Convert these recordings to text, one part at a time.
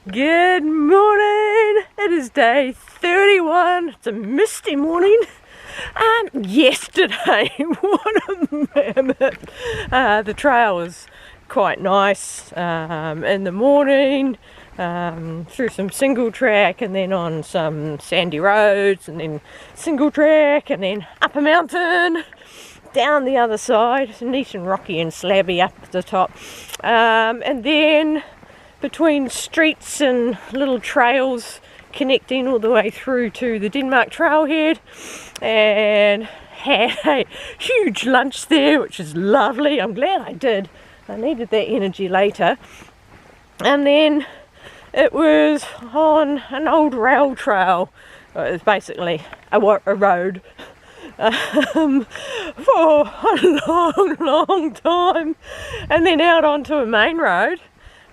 Good morning! It is day 31. It's a misty morning. Yesterday, what a mammoth! The trail was quite nice in the morning, through some single track and then on some sandy roads and then single track and then up a mountain, down the other side, neat and rocky and slabby up the top, and then between streets and little trails connecting all the way through to the Denmark trailhead, and had a huge lunch there, which is lovely. I'm glad I did. I needed that energy later. And then it was on an old rail trail. It was basically a road for a long time, and then out onto a main road,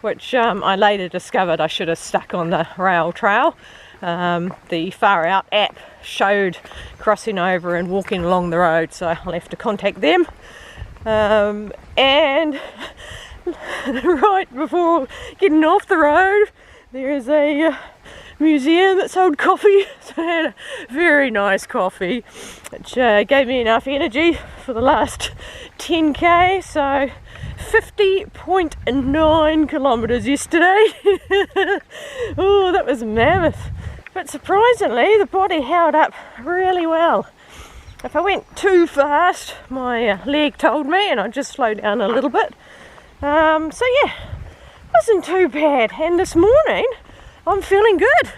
which I later discovered I should have stuck on the rail trail. The Far Out app showed crossing over and walking along the road, so I'll have to contact them. And right before getting off the road, there is a museum that sold coffee. So I had a very nice coffee, which gave me enough energy for the last 10k. So 50.9 kilometres yesterday. Oh, that was mammoth. But surprisingly, the body held up really well. If I went too fast, my leg told me, and I just slowed down a little bit. So yeah, wasn't too bad. And this morning, I'm feeling good.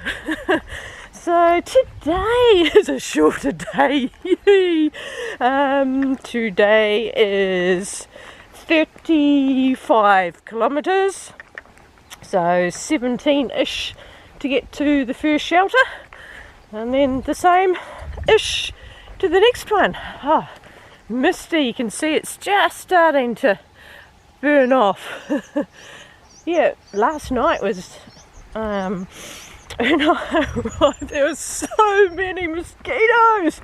So today is a shorter day. Today is 35 kilometres, so 17-ish to get to the first shelter, and then the same-ish to the next one. Oh, misty, you can see it's just starting to burn off. Yeah, last night was and I arrived, there were so many mosquitoes.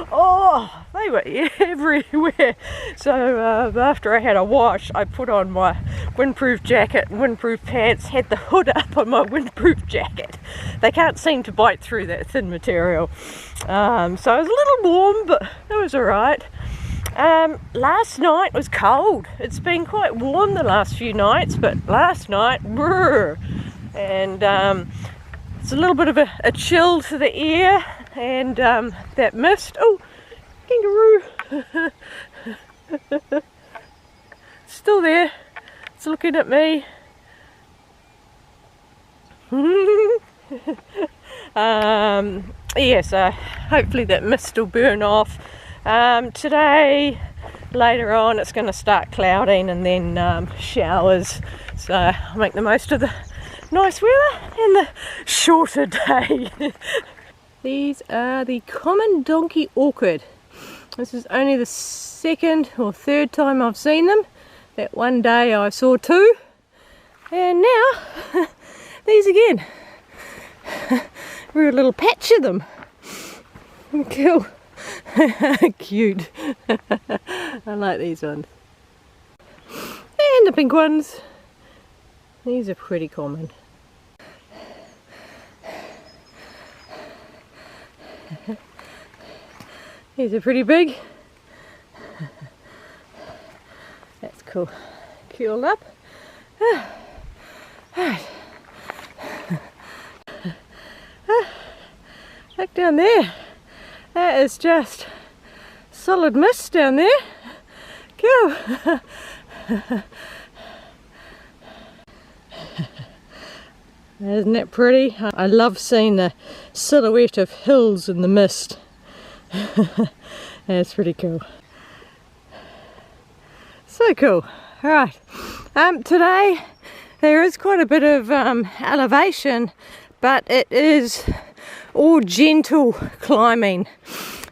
Oh, they were everywhere. So after I had a wash, I put on my windproof jacket and windproof pants, had the hood up on my windproof jacket. They can't seem to bite through that thin material. So I was a little warm, but it was alright. Last night was cold. It's been quite warm the last few nights, but last night, brr, and it's a little bit of a chill to the air, and that mist. Oh, kangaroo! Still there. It's looking at me. Yeah, so hopefully that mist will burn off. Today, later on, it's going to start clouding and then showers. So I'll make the most of the nice weather and the shorter day. These are the common donkey orchid. This is only the second or third time I've seen them. That one day I saw two, and now these again. We're a little patch of them. Cool. Cute. I like these ones. And the pink ones. These are pretty common. These are pretty big. That's cool. Curled up. Right. Look down there. That is just solid mist down there. Cool. Isn't that pretty? I love seeing the silhouette of hills in the mist. That's pretty cool. So cool. Alright, today there is quite a bit of elevation, but it is all gentle climbing.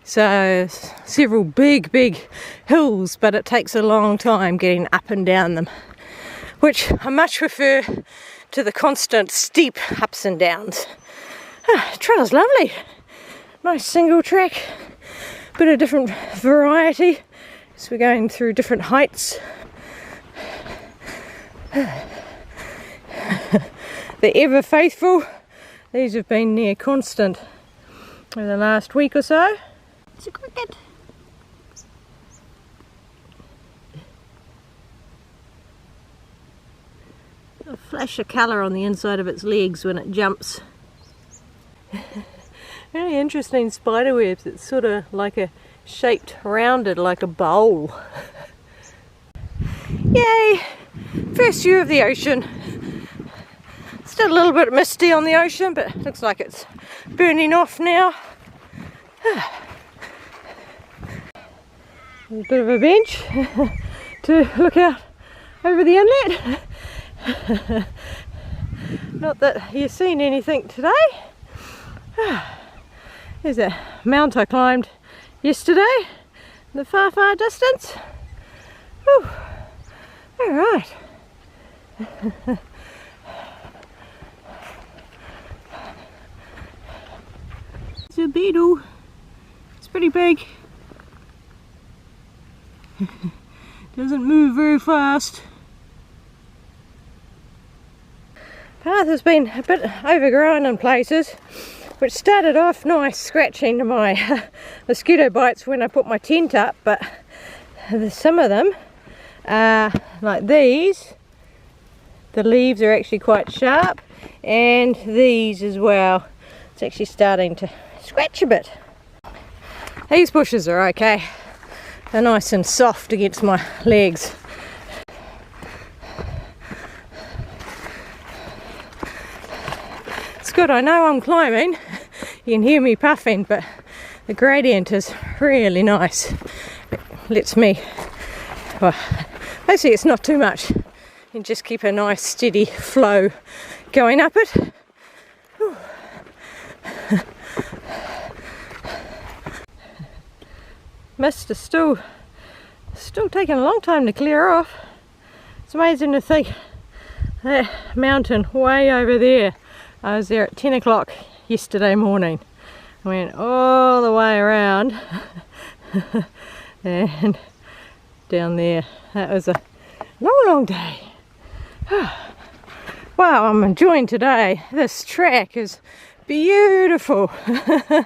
So several big hills, but it takes a long time getting up and down them, which I much prefer to the constant steep ups and downs. Trail's lovely. Nice single track, bit of different variety. So we're going through different heights. the ever faithful. These have been near constant over the last week or so. It's a cricket. A flash of colour on the inside of its legs when it jumps. Really interesting spider webs. It's sort of like a shaped rounded like a bowl. Yay! First view of the ocean. Still a little bit misty on the ocean, but looks like it's burning off now. A bit of a bench to look out over the inlet. Not that you've seen anything today. There's a mount I climbed yesterday in the far, far distance. Whew. All right. It's a beetle. It's pretty big. Doesn't move very fast. Path has been a bit overgrown in places, which started off nice, scratching to my mosquito bites when I put my tent up, but some of them, like these, the leaves are actually quite sharp, and these as well. It's actually starting to scratch a bit. These bushes are okay. They're nice and soft against my legs. It's good, I know I'm climbing. You can hear me puffing, but the gradient is really nice. It lets me, well, basically it's not too much. You can just keep a nice steady flow going up it. Whew. Mist is still taking a long time to clear off. It's amazing to think that mountain way over there. I was there at 10 o'clock yesterday morning. I went all the way around and down there. That was a long day. Wow, I'm enjoying today. This track is beautiful. I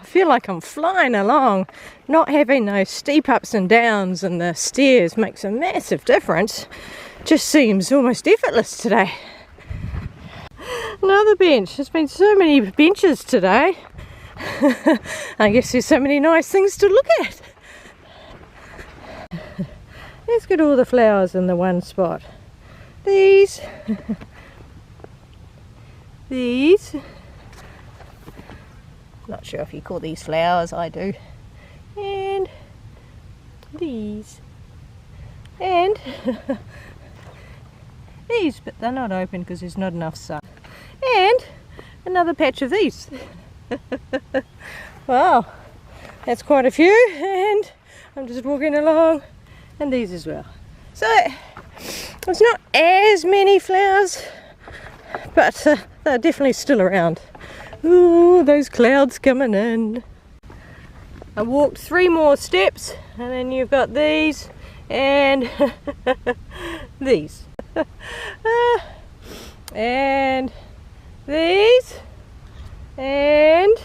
feel like I'm flying along. Not having those steep ups and downs and the stairs makes a massive difference. Just seems almost effortless today. Another bench. There's been so many benches today. I guess there's so many nice things to look at. Let's get all the flowers in the one spot. These. These. Not sure if you call these flowers, I do. And these. And these, but they're not open because there's not enough sun. And another patch of these. Wow, that's quite a few, and I'm just walking along, and these as well. So it's not as many flowers, but they're definitely still around. Ooh, those clouds coming in. I walked 3 more steps, and then you've got these and these. And these and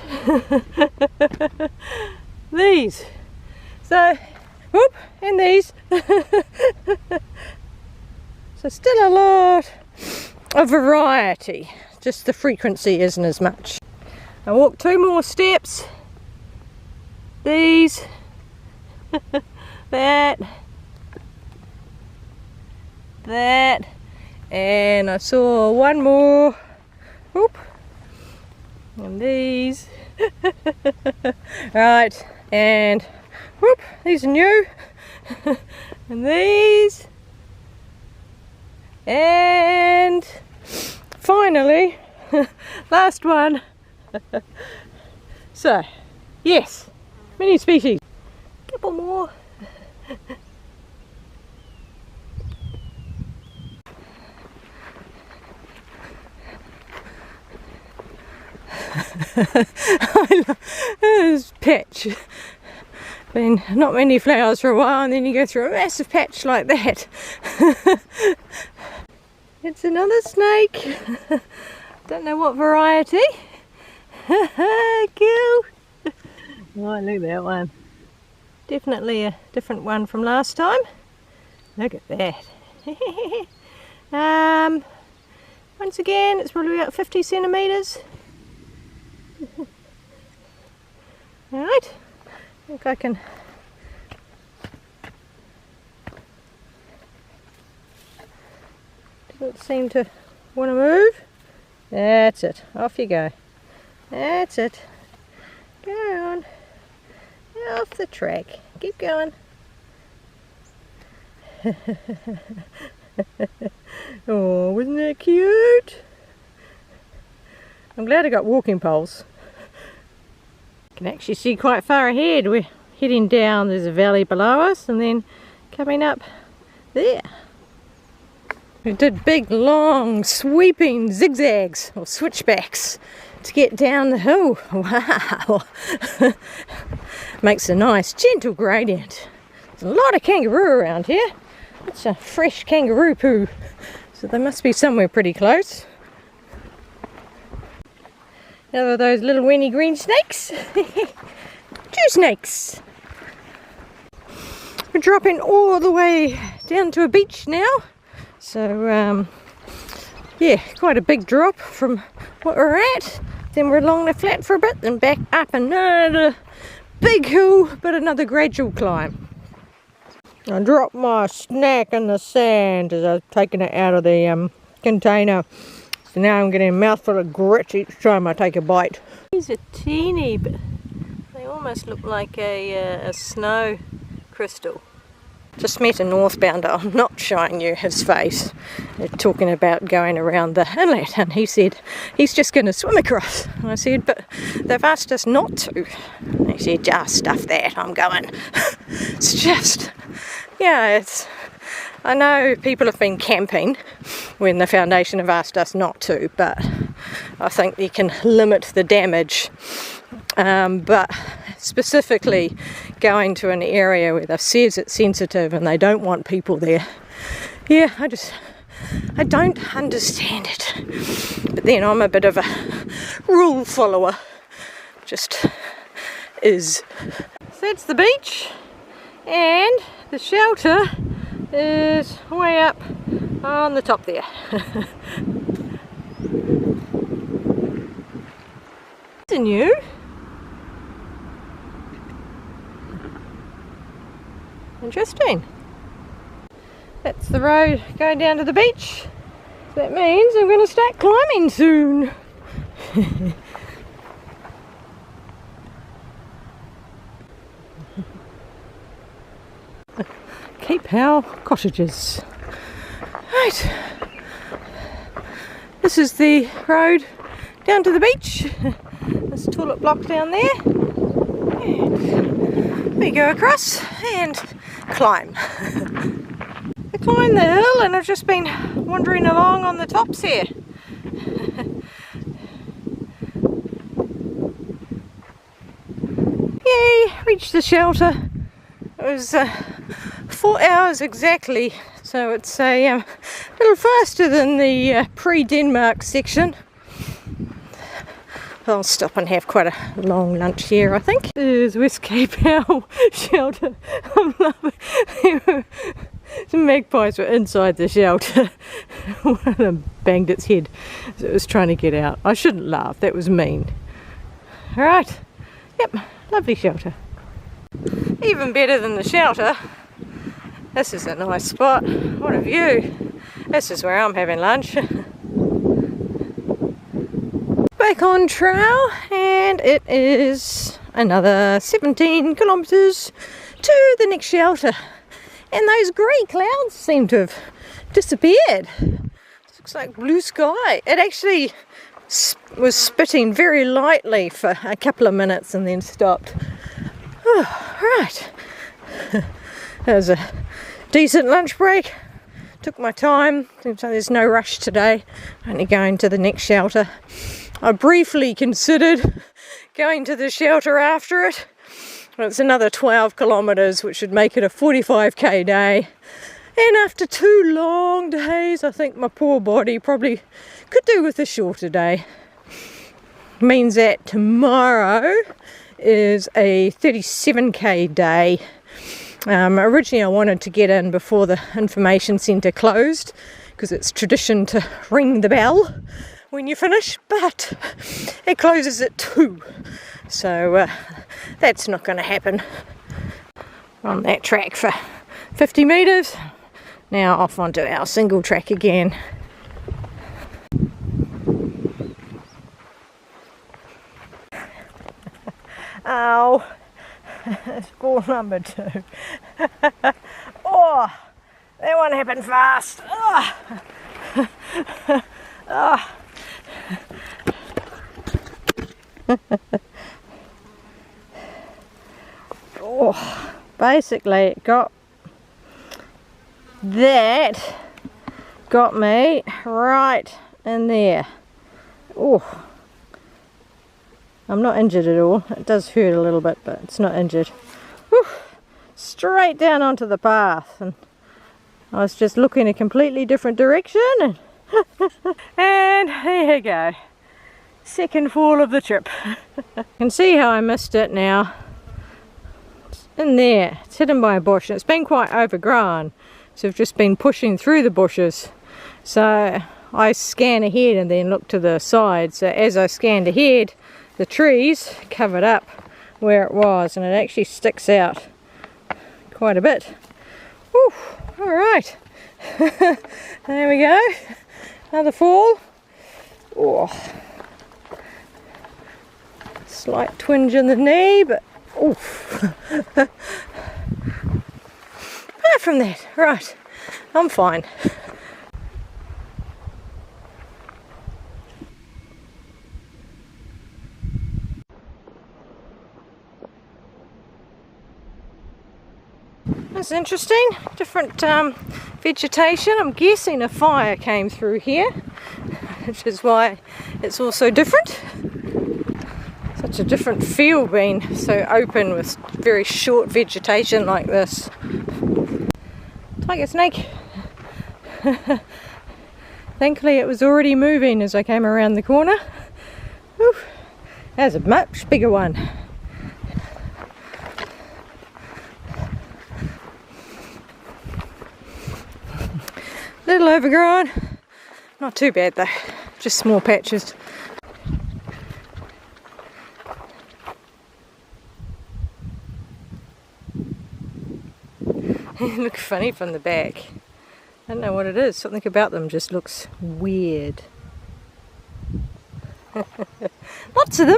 these. So, whoop, and these. So still a lot of variety, just the frequency isn't as much. I walked 2 more steps. These, that, and I saw 1 more. Whoop. And these. Right, and whoop, these are new. And these. And finally, last one. So, yes, many species. Couple more. I love this patch. Been not many flowers for a while, and then you go through a massive patch like that. It's another snake. Don't know what variety. Cool. Oh, look at that one. Definitely a different one from last time. Look at that. Once again, it's probably about 50 centimetres. Alright, I think I can doesn't seem to want to move. That's it, off you go. That's it. Go on. Off the track. Keep going. Oh, wasn't that cute? I'm glad I got walking poles. You can actually see quite far ahead. We're heading down, there's a valley below us, and then coming up there. We did big, long, sweeping zigzags or switchbacks to get down the hill. Wow! Makes a nice, gentle gradient. There's a lot of kangaroo around here. It's a fresh kangaroo poo, so they must be somewhere pretty close. Another of those little weeny green snakes. 2 snakes. We're dropping all the way down to a beach now. So, yeah, quite a big drop from what we're at. Then we're along the flat for a bit, then back up another big hill, but another gradual climb. I dropped my snack in the sand as I was taking it out of the container. So now I'm getting a mouthful of grit each time I take a bite. These are teeny, but they almost look like a snow crystal. Just met a northbounder. I'm not showing you his face. They're talking about going around the inlet, and he said he's just going to swim across. And I said, but they've asked us not to. And he said, just stuff that, I'm going. It's just, yeah, it's, I know people have been camping when the foundation have asked us not to, but I think you can limit the damage. But specifically going to an area where they've said it's sensitive and they don't want people there, yeah, I don't understand it. But then I'm a bit of a rule follower, just is. So that's the beach, and the shelter is way up on the top there. It's new. Interesting. That's the road going down to the beach. So that means I'm going to start climbing soon. Cape Howe cottages. Right. This is the road down to the beach. There's a toilet block down there. And we go across and climb. I climbed the hill and I've just been wandering along on the tops here. Yay, reached the shelter. It was 4 hours exactly, so it's a little faster than the pre-Denmark section. I'll stop and have quite a long lunch here, I think. There's West Cape Howe shelter. I'm loving it. Some magpies were inside the shelter. One of them banged its head as it was trying to get out. I shouldn't laugh, that was mean. Alright, yep, lovely shelter. Even better than the shelter, this is a nice spot. What a view. This is where I'm having lunch. Back on trail, and it is another 17 kilometres to the next shelter, and those grey clouds seem to have disappeared. It looks like blue sky. It actually was spitting very lightly for a couple of minutes and then stopped. Oh, right. That was a decent lunch break. Took my time. Seems like there's no rush today. Only going to the next shelter. I briefly considered going to the shelter after it. Well, it's another 12 kilometres, which would make it a 45k day. And after 2 long days, I think my poor body probably could do with a shorter day. Means that tomorrow is a 37k day. Originally I wanted to get in before the information centre closed, because it's tradition to ring the bell when you finish, but it closes at 2, so that's not going to happen. On that track for 50 metres, now off onto our single track again. Oh, it's ball number 2. Oh, that one happened fast. Oh. Oh. Oh, basically it got me right in there. Oh. I'm not injured at all. It does hurt a little bit, but it's not injured. Whew. Straight down onto the path, and I was just looking a completely different direction, and, and there you go. Second fall of the trip. You can see how I missed it now. It's in there. It's hidden by a bush. It's been quite overgrown, so I've just been pushing through the bushes. So I scan ahead and then look to the side. So as I scanned ahead, the trees covered up where it was, and it actually sticks out quite a bit. Whew, all right. There we go. Another fall. Oh. Slight twinge in the knee, but oof. Apart from that, right, I'm fine. That's interesting. Different vegetation. I'm guessing a fire came through here, which is why it's also different. Such a different feel being so open with very short vegetation like this. Tiger snake. Thankfully it was already moving as I came around the corner. Whew. There's a much bigger one. Little overgrown, not too bad though, just small patches. They look funny from the back. I don't know what it is, something about them just looks weird. Lots of them.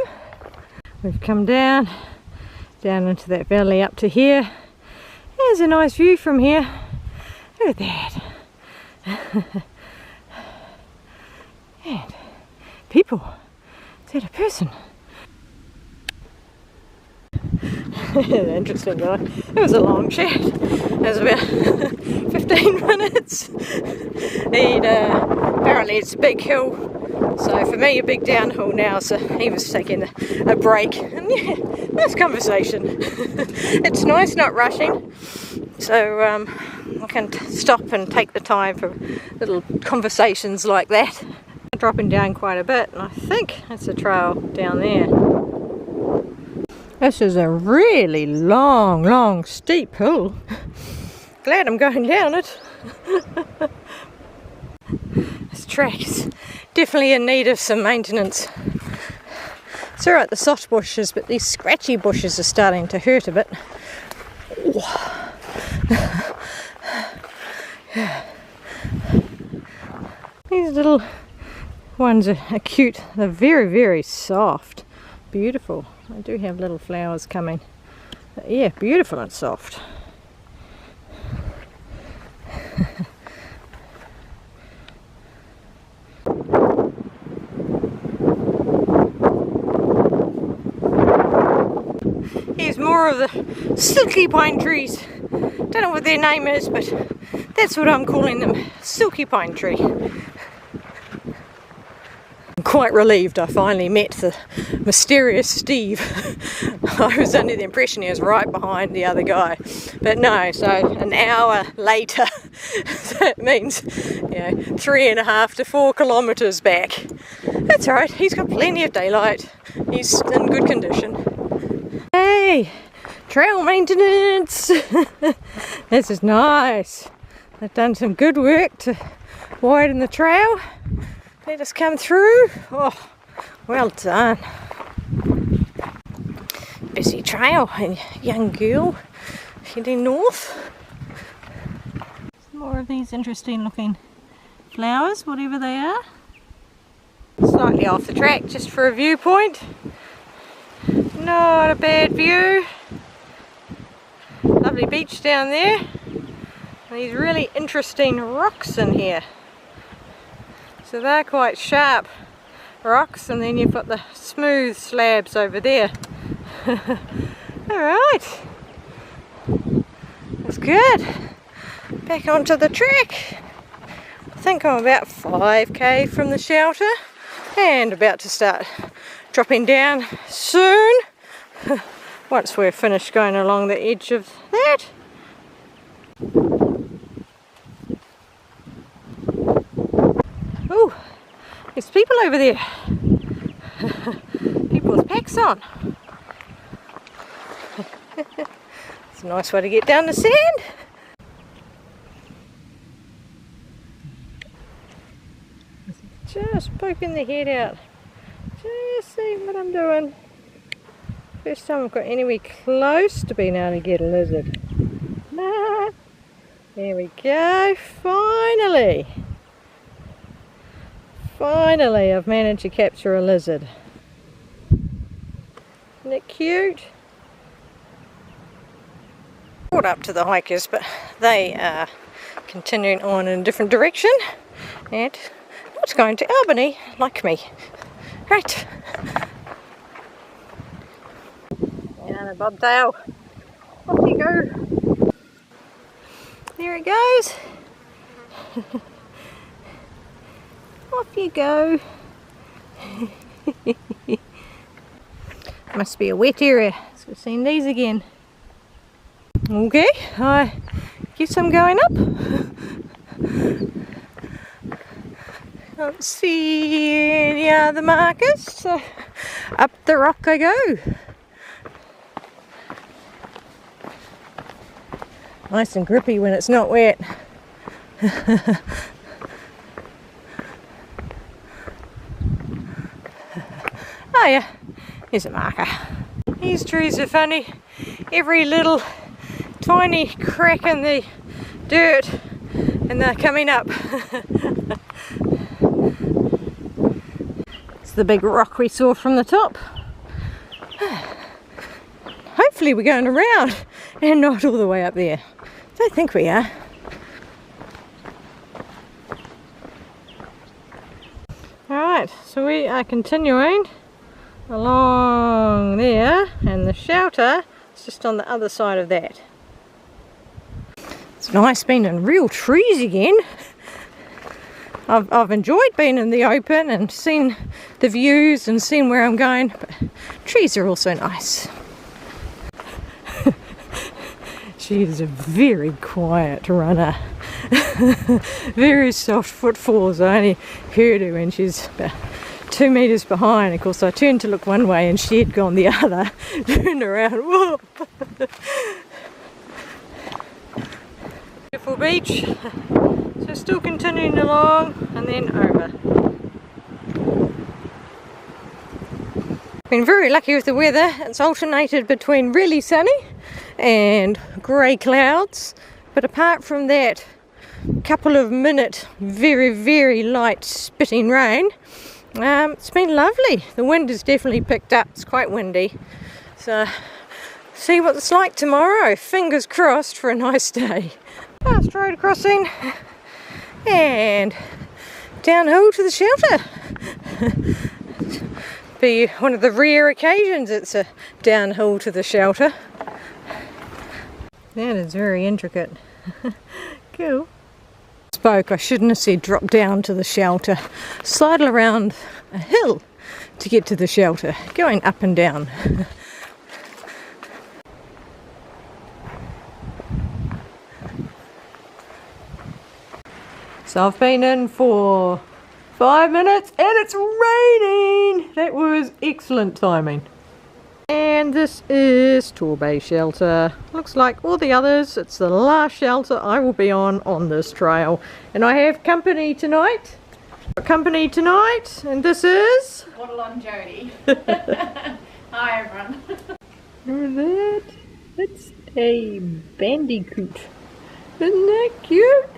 We've come down into that valley up to here. There's a nice view from here. Look at that. And people, is that a person? Interesting guy. It was a long chat. It was about 15 minutes. Apparently it's a big hill, so for me a big downhill now, so he was taking a break, and yeah, nice conversation. It's nice not rushing, so I can stop and take the time for little conversations like that. Dropping down quite a bit, and I think it's a trail down there. This is a really long steep hill. Glad I'm going down it. This track is definitely in need of some maintenance. It's alright, the soft bushes, but these scratchy bushes are starting to hurt a bit. These little ones are cute. They're very soft. Beautiful. I do have little flowers coming. But yeah, beautiful and soft. Here's more of the silky pine trees. Don't know what their name is, but that's what I'm calling them. Silky pine tree. I'm quite relieved I finally met the mysterious Steve. I was under the impression he was right behind the other guy, but no. So an hour later That means, 3.5 to 4 kilometres back. That's alright, he's got plenty of daylight. He's in good condition. Hey, trail maintenance! This is nice. They've done some good work to widen the trail. Let us come through. Oh, well done. Busy trail, and young girl heading north. More of these interesting looking flowers, whatever they are. Slightly off the track just for a viewpoint. Not a bad view. Lovely beach down there. These really interesting rocks in here. So they're quite sharp rocks, and then you've got the smooth slabs over there. Alright, that's good. Back onto the track. I think I'm about 5k from the shelter and about to start dropping down soon. Once we're finished going along the edge of that. Ooh, there's people over there. People with packs on. It's a nice way to get down the sand. Just poking the head out. Just see what I'm doing. First time I've got anywhere close to being able to get a lizard. Nah. There we go. Finally. Finally I've managed to capture a lizard. Isn't it cute? Brought up to the hikers, but they are continuing on in a different direction and not going to Albany like me. Right. Down a bobtail. Off you go. There it goes. Off you go. Must be a wet area, so we've seen these again. Okay, I guess I'm going up. Can't see any other markers, so up the rock I go. Nice and grippy when it's not wet. Oh yeah, here's a marker. These trees are funny. Every little tiny crack in the dirt and they're coming up. It's the big rock we saw from the top. Hopefully we're going around and not all the way up there. I think we are. Alright, so we are continuing along there, and the shelter is just on the other side of that. It's nice being in real trees again. I've enjoyed being in the open and seeing the views and seeing where I'm going, but trees are also nice. She is a very quiet runner. Very soft footfalls. I only heard her when she's about 2 meters behind. Of course I turned to look one way and she had gone the other. Turned around. Whoop. Beautiful beach. So still continuing along and then over. Been very lucky with the weather. It's alternated between really sunny and grey clouds, but apart from that couple of minute very, very light spitting rain, it's been lovely. The wind has definitely picked up. It's quite windy, so see what it's like tomorrow. Fingers crossed for a nice day. Fast road crossing and downhill to the shelter. Be one of the rare occasions it's a downhill to the shelter. That is very intricate. Cool. Spoke, I shouldn't have said drop down to the shelter. Sidle around a hill to get to the shelter, going up and down. So I've been in for 5 minutes and it's raining. That was excellent timing. And this is Torbay Shelter. Looks like all the others, it's the last shelter I will be on this trail. And I have company tonight. And this is... Waddle on Jody. Hi everyone. Remember that? It's a bandicoot. Isn't that cute?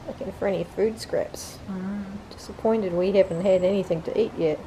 Looking for any food scraps. Disappointed we haven't had anything to eat yet.